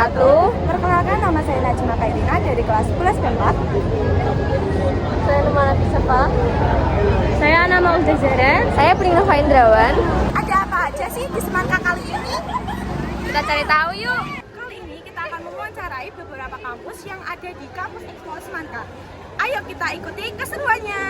wabarakatuh. Perkenalkan, nama saya Najma Kairina dari kelas 11 B4. Saya nama Nabi Safa. Saya nama Uda Zara. Saya Prinova Indrawan. Ada apa aja sih di Semangka kali ini? Kita cari tahu yuk. Kali ini kita akan mewawancarai beberapa kampus yang ada di kampus Expo Semangka. Ayo kita ikuti keseruannya.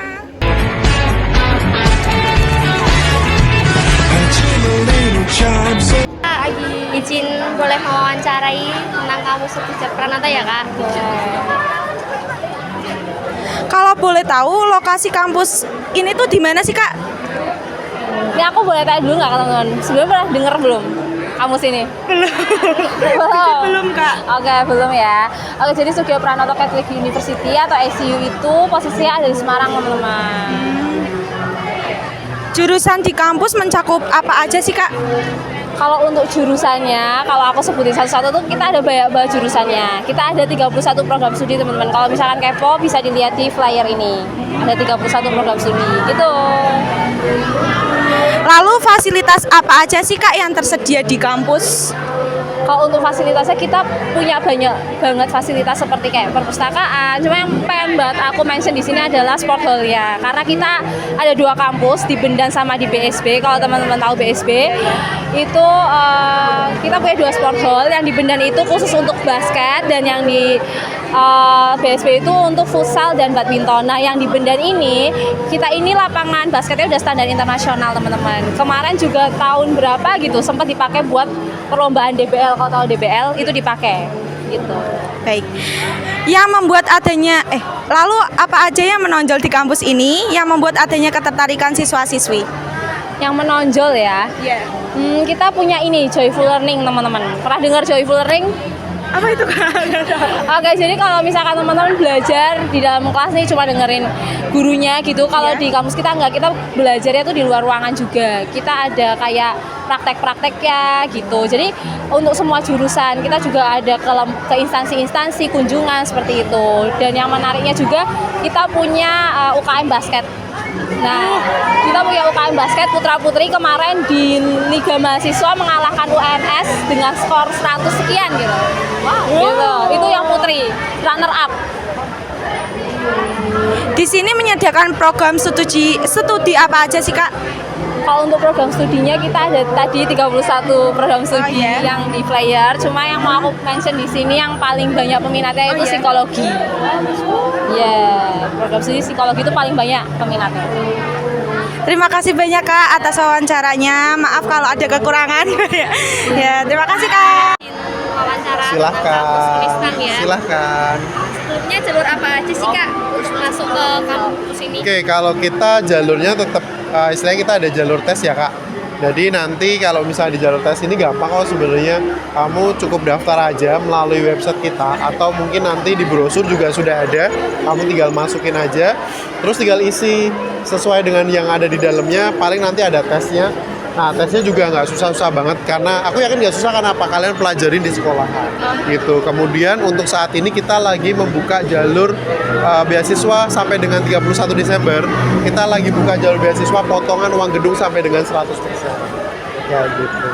Izin boleh mewawancarai tentang kampus Setia Pranata ya kak? Kalau boleh tahu lokasi kampus ini tuh di mana sih kak? Ini aku boleh tanya dulu nggak teman-teman? Sebelumnya pernah dengar belum kampus ini? Belum kak. Oke, belum ya. Oke, jadi Setia Pranata Catholic University atau SCU itu posisinya ada di Semarang teman-teman. Jurusan di kampus mencakup apa aja sih kak? Kalau untuk jurusannya, kalau aku sebutin satu-satu tuh kita ada banyak banget jurusannya. Kita ada 31 program studi teman-teman. Kalau misalkan kepo bisa dilihat di flyer ini. Ada 31 program studi gitu. Lalu fasilitas apa aja sih kak yang tersedia di kampus? Kalau untuk fasilitasnya kita punya banyak banget fasilitas seperti kayak perpustakaan. Cuma yang pengen banget aku mention di sini adalah sport hall ya. Karena kita ada dua kampus di Bendan sama di BSB. Kalau teman-teman tahu BSB itu kita punya dua sport hall. Yang di Bendan itu khusus untuk basket dan yang di BSB itu untuk futsal dan badminton. Nah, yang di Bendan ini kita ini lapangan basketnya udah standar internasional teman-teman. Kemarin juga tahun berapa gitu sempat dipakai buat perlombaan DBL. Kalau tahu DBL itu dipakai gitu. Baik. Yang membuat adanya lalu apa aja yang menonjol di kampus ini yang membuat adanya ketertarikan siswa-siswi? Yang menonjol ya. Iya. Kita punya ini Joyful Learning teman-teman. Pernah dengar Joyful Learning? Apa itu kak? Oke, jadi kalau misalkan teman-teman belajar di dalam kelas nih cuma dengerin gurunya gitu. Kalau di kampus kita enggak, kita belajarnya tuh di luar ruangan juga. Kita ada kayak praktek-prakteknya gitu. Jadi untuk semua jurusan kita juga ada ke instansi-instansi kunjungan seperti itu. Dan yang menariknya juga kita punya UKM basket. Nah, kita punya UKM basket putra-putri kemarin di Liga Mahasiswa mengalahkan UNS dengan skor 100 sekian gitu. Wow. Gitu. Itu yang putri, runner up. Di sini menyediakan program studi apa aja sih kak? Kalau untuk program studinya kita ada tadi 31 program studi yang di flyer. Cuma yang mau aku mention di sini yang paling banyak peminatnya itu psikologi. Program studi psikologi itu paling banyak peminatnya. Terima kasih banyak kak atas wawancaranya. Maaf kalau ada kekurangan. Ya, terima kasih kak. Wawancara Silahkan. Unisban ya. Silahkan. Sebelumnya jalur apa aja sih kak untuk masuk ke kampus ini? Oke, kalau kita jalurnya tetap istilahnya kita ada jalur tes ya kak. Jadi nanti kalau misalnya di jalur tes ini gampang kok sebenarnya. Kamu cukup daftar aja melalui website kita atau mungkin nanti di brosur juga sudah ada. Kamu tinggal masukin aja, terus tinggal isi sesuai dengan yang ada di dalamnya. Paling nanti ada tesnya. Nah, tesnya juga nggak susah-susah banget karena aku yakin nggak susah karena apa kalian pelajarin di sekolahan gitu. Kemudian untuk saat ini kita lagi membuka jalur beasiswa sampai dengan 31 Desember. Kita lagi buka jalur beasiswa potongan uang gedung sampai dengan 100%. Ya gitu.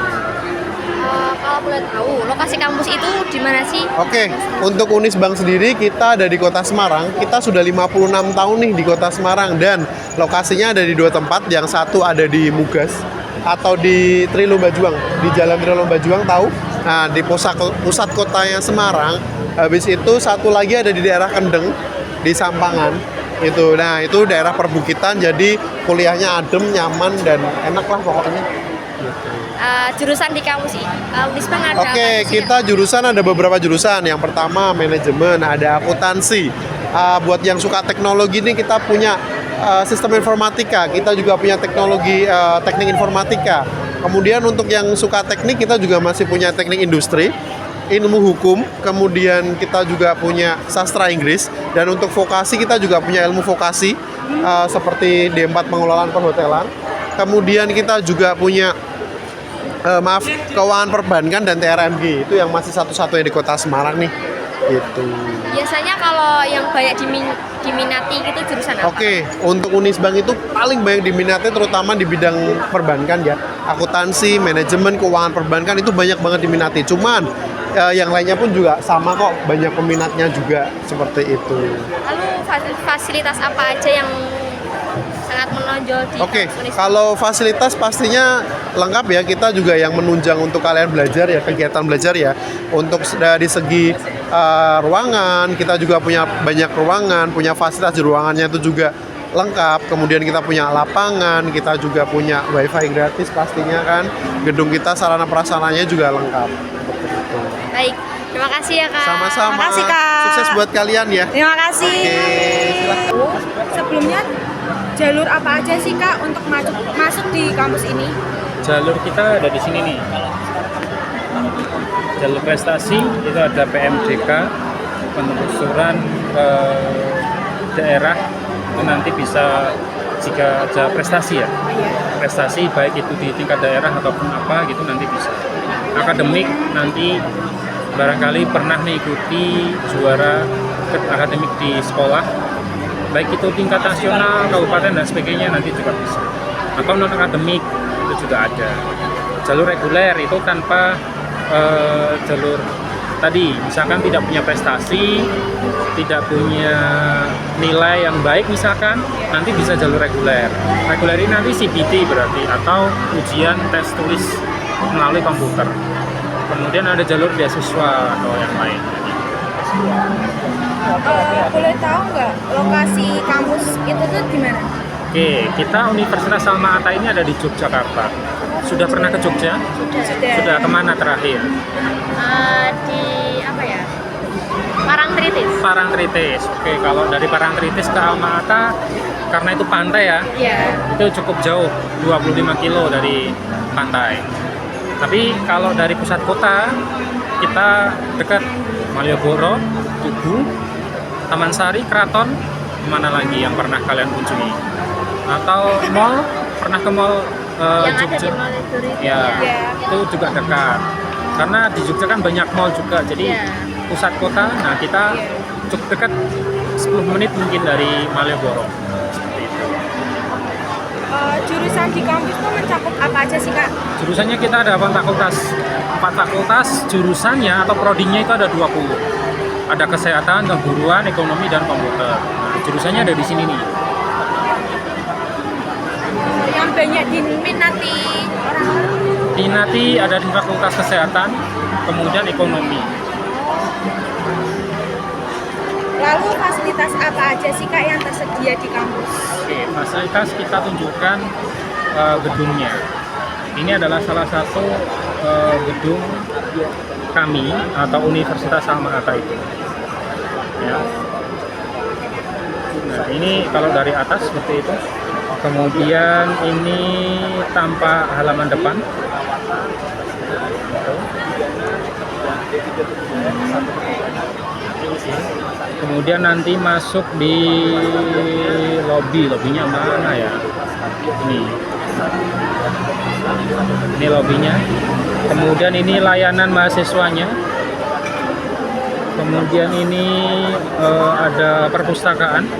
Kalau boleh tahu, lokasi kampus itu di mana sih? Oke, untuk Unisbank sendiri kita ada di Kota Semarang. Kita sudah 56 tahun nih di Kota Semarang dan lokasinya ada di dua tempat. Yang satu ada di Mugas atau di Trilomba Juang, di Jalan Trilomba Juang tahu? Nah, di pusat kotanya Semarang. Habis itu satu lagi ada di daerah Kendeng, di Sampangan. Itu. Nah, itu daerah perbukitan jadi kuliahnya adem, nyaman dan enak lah pokoknya. Jurusan di kampus Unisban ada apa Oke, sih, kita jurusan ada beberapa jurusan. Yang pertama manajemen, ada akuntansi. Buat yang suka teknologi nih kita punya sistem informatika. Kita juga punya teknologi teknik informatika. Kemudian untuk yang suka teknik kita juga masih punya teknik industri, ilmu hukum. Kemudian kita juga punya sastra Inggris. Dan untuk vokasi kita juga punya ilmu vokasi seperti D4 pengelolaan perhotelan. Kemudian kita juga punya keuangan perbankan dan TRMG. Itu yang masih satu-satunya di Kota Semarang nih gitu. Biasanya kalau yang banyak diminati itu jurusan apa? Oke, untuk Unisbank itu paling banyak diminati terutama di bidang perbankan ya. Akuntansi, manajemen, keuangan perbankan itu banyak banget diminati. Cuman yang lainnya pun juga sama kok, banyak peminatnya juga seperti itu. Lalu fasilitas apa aja yang sangat menonjol di Oke, kampus Unisba? kalau fasilitas pastinya lengkap ya. Kita juga yang menunjang untuk kalian belajar ya, kegiatan belajar ya. Untuk dari segi ruangan, kita juga punya banyak ruangan, punya fasilitas di ruangannya itu juga lengkap. Kemudian kita punya lapangan, kita juga punya wifi gratis pastinya kan. Gedung kita sarana prasarananya juga lengkap. Seperti itu. Baik, terima kasih ya Kak. Sama-sama. Makasih, Kak. Sukses buat kalian ya. Terima kasih. Oke, silakan. Sebelumnya jalur apa aja sih Kak untuk masuk di kampus ini? Jalur kita ada di sini nih. Jalur prestasi itu ada PMDK, penelusuran ke daerah itu nanti bisa jika ada prestasi ya. Prestasi baik itu di tingkat daerah ataupun apa gitu nanti bisa. Akademik nanti barangkali pernah mengikuti juara akademik di sekolah, baik itu tingkat nasional, kabupaten dan sebagainya nanti juga bisa. Atau non akademik itu juga ada. Jalur reguler itu tanpa jalur tadi, misalkan tidak punya prestasi, tidak punya nilai yang baik misalkan, nanti bisa jalur reguler. Reguler ini nanti CBT berarti atau ujian tes tulis melalui komputer. Kemudian ada jalur beasiswa atau yang lain. Boleh tahu nggak lokasi kampus itu tuh di mana? Oke, kita Universitas Salma Ata ini ada di Yogyakarta. Sudah pernah ke Jogja? Sudah kemana terakhir? Di apa ya? Parangtritis. Parangtritis. Oke, kalau dari Parangtritis ke Alma Ata, karena itu pantai ya, Iya. itu cukup jauh, 25 kilo dari pantai. Tapi kalau dari pusat kota, kita dekat Malioboro, Tugu, Taman Sari, Keraton, mana lagi yang pernah kalian kunjungi? Atau mall, pernah ke mall Yang ada di Jogja? Malioboro itu Ya, ya. itu juga dekat. Karena di Jogja kan banyak mall juga, jadi Iya. pusat kota. Nah, kita cukup dekat, 10 menit mungkin dari Malioboro. Seperti itu. Jurusan di kampus tuh mencakup apa aja sih Kak? Jurusannya kita ada 4 fakultas. 4 fakultas jurusannya atau prodinya itu ada 20. Ada kesehatan, keguruan, ekonomi, dan komputer. Nah, jurusannya ada di sini nih. Yang banyak diminati orang-orang. Nanti ada di fakultas kesehatan, kemudian ekonomi. Lalu fasilitas apa aja sih Kak yang tersedia di kampus? Oke, fasilitas kita tunjukkan gedungnya. Ini adalah salah satu gedung kami atau Universitas Salma Ata itu. Ya. Nah, ini kalau dari atas seperti itu. Kemudian ini tampak halaman depan. Kemudian nanti masuk di lobbynya mana ya? Ini lobbynya. Kemudian ini layanan mahasiswanya. Kemudian ini ada perpustakaan.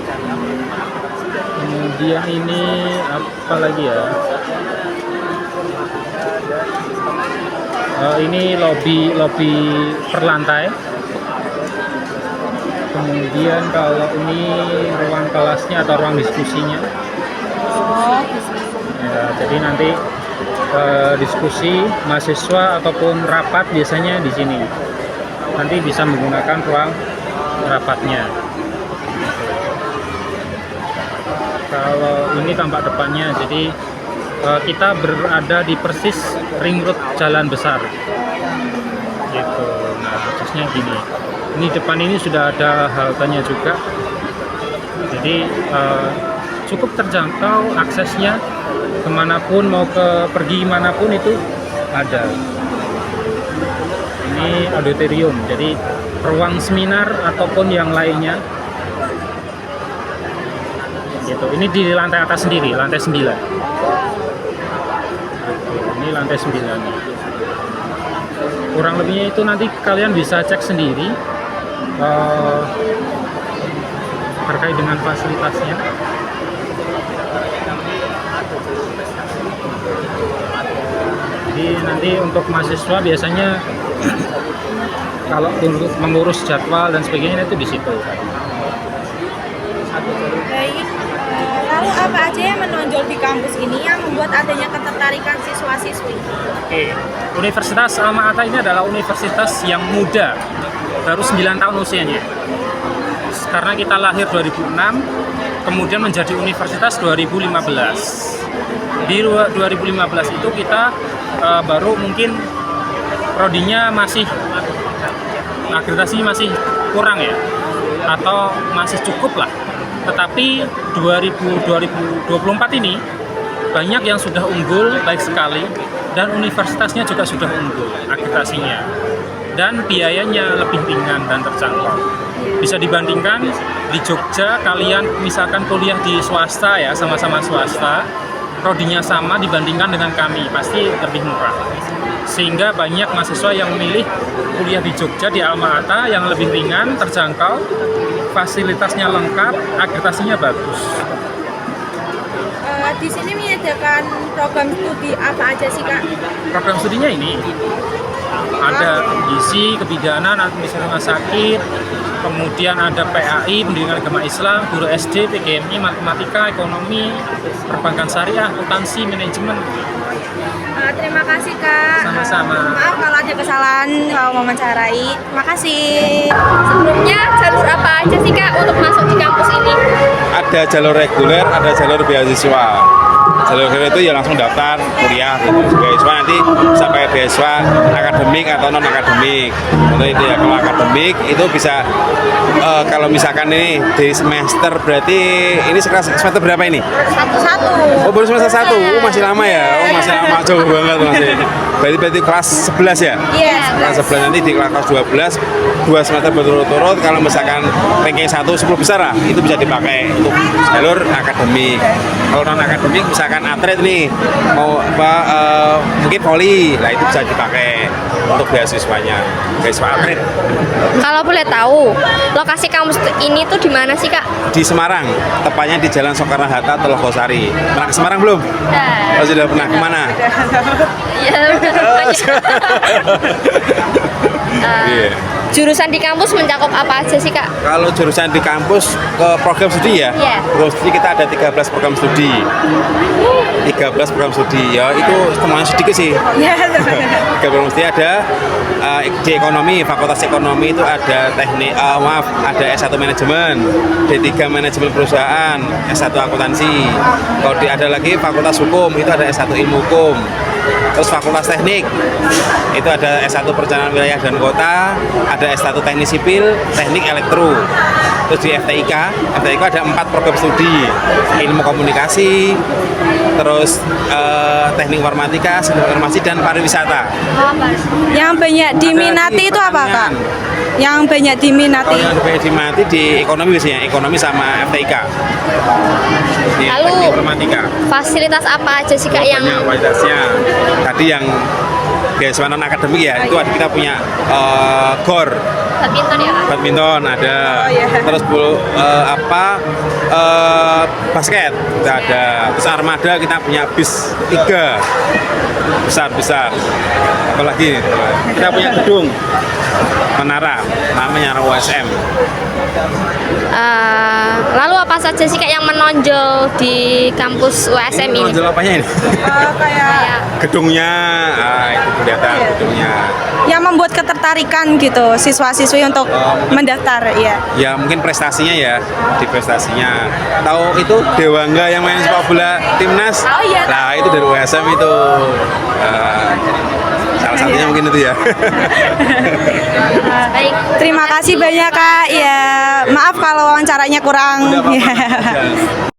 Kemudian ini apa lagi ya? Ini lobby per lantai. Kemudian kalau ini ruang kelasnya atau ruang diskusinya. Ya, jadi nanti diskusi mahasiswa ataupun rapat biasanya di sini. Nanti bisa menggunakan ruang rapatnya. Kalau ini tampak depannya, jadi kita berada di persis ring road jalan besar, gitu. Nah, persisnya gini. Ini depan ini sudah ada haltenya juga, jadi cukup terjangkau aksesnya kemanapun, mau pergi manapun itu ada. Ini auditorium, jadi ruang seminar ataupun yang lainnya. Gitu. Ini di lantai atas sendiri, lantai 9. Ini lantai 9. Kurang lebihnya itu nanti kalian bisa cek sendiri terkait dengan fasilitasnya. Jadi nanti untuk mahasiswa biasanya kalau untuk mengurus jadwal dan sebagainya itu di situ. Baik, lalu apa aja yang menonjol di kampus ini yang membuat adanya ketertarikan siswa-siswi? Oke, Universitas Alma Ata ini adalah universitas yang muda, baru 9 tahun usianya. Karena kita lahir 2006, kemudian menjadi universitas 2015. Di 2015 itu kita baru mungkin prodinya masih akreditasi masih kurang ya, atau masih cukup lah. Tetapi 2024 ini banyak yang sudah unggul baik sekali, dan universitasnya juga sudah unggul akreditasinya, dan biayanya lebih ringan dan terjangkau. Bisa dibandingkan di Jogja, kalian misalkan kuliah di swasta ya, sama-sama swasta, prodinya sama dibandingkan dengan kami, pasti lebih murah. Sehingga banyak mahasiswa yang memilih kuliah di Jogja, di Alma Ata yang lebih ringan, terjangkau, fasilitasnya lengkap, akreditasinya bagus. Di sini menyediakan program studi apa aja sih Kak? Program studinya ini ada gizi, kebidanan, administrasi rumah sakit, kemudian ada PAI, pendidikan agama Islam, guru SD, PGMI, matematika, ekonomi, perbankan syariah, akuntansi, manajemen. Terima kasih Kak. Sama-sama. Maaf kalau ada kesalahan wawancarai. Terima kasih. Sebelumnya jalur apa aja sih Kak untuk masuk di kampus ini? Ada jalur reguler, ada jalur beasiswa. Jalur reguler itu ya langsung daftar kuliah gitu. Beasiswa nanti bisa pakai beasiswa akademik atau non akademik. Untuk itu ya, kalau akademik itu bisa kalau misalkan ini di semester, berarti ini semester berapa ini? Satu-satu. Oh, baru semester 1. Oh, masih lama ya. Oh, masih lama, jauh banget masih. Berarti kelas 11 ya? Iya. Kelas 11 nanti di kelas 12 2 semester berturut-turut. Kalau misalkan ranking 1 10 besar lah, itu bisa dipakai untuk jalur akademik. Kalau non akademik misalkan atlet nih mau apa mungkin voli, lah itu bisa dipakai untuk beasiswanya, beasiswa atlet. Kalau boleh tahu, lokasi kampus ini tuh di mana sih Kak? Di Semarang, tepatnya di Jalan Soekarno-Hatta, Telogosari. Pernah ke Semarang belum? Nah, Oh, sudah pernah. Kemana? ya Iya. Jurusan di kampus mencakup apa aja sih Kak? Kalau jurusan di kampus ke program studi ya, Iya. program studi kita ada 13 program studi. 13 program studi ya, itu teman sedikit sih. 3 program studi ada di ekonomi, fakultas ekonomi itu ada teknik, ada S1 manajemen, D3 manajemen perusahaan, S1 akuntansi. Kalau ada lagi fakultas hukum itu ada S1 ilmu hukum. Terus fakultas teknik itu ada S1 perencanaan wilayah dan kota, ada S1 teknik sipil, teknik elektro. Terus di FTIK ada 4 program studi, ilmu komunikasi, terus teknik informatika, sistem informasi, dan pariwisata. Yang banyak diminati itu apa Kak? Yang banyak diminati. Kalau yang banyak diminati di ekonomi biasanya, ekonomi sama FTIK. Di Lalu, teknik informatika. Fasilitas apa aja sih Kak yang Banyak kualitasnya. Tadi yang beasiswa non akademik ya, itu ada kita punya GOR, badminton ya Kak? badminton ada, terus basket kita ada, terus armada kita punya bis 3 besar. Apalagi kita punya gedung menara namanya USM. Lalu apa saja sih Kak yang menonjol di kampus USM ini? Menonjol apanya ini? Kayak Gedungnya, itu kelihatan gedungnya. yang membuat ketertarikan gitu siswa-siswi untuk mendaftar ya. Ya mungkin prestasinya ya, di prestasinya. Tahu itu Dewangga yang main sepak bola timnas? Oh iya. Nah itu dari USM itu. Salah satunya mungkin itu ya. Baik. Terima kasih banyak Kak. Ya, maaf kalau wawancaranya kurang. Udah apa-apa.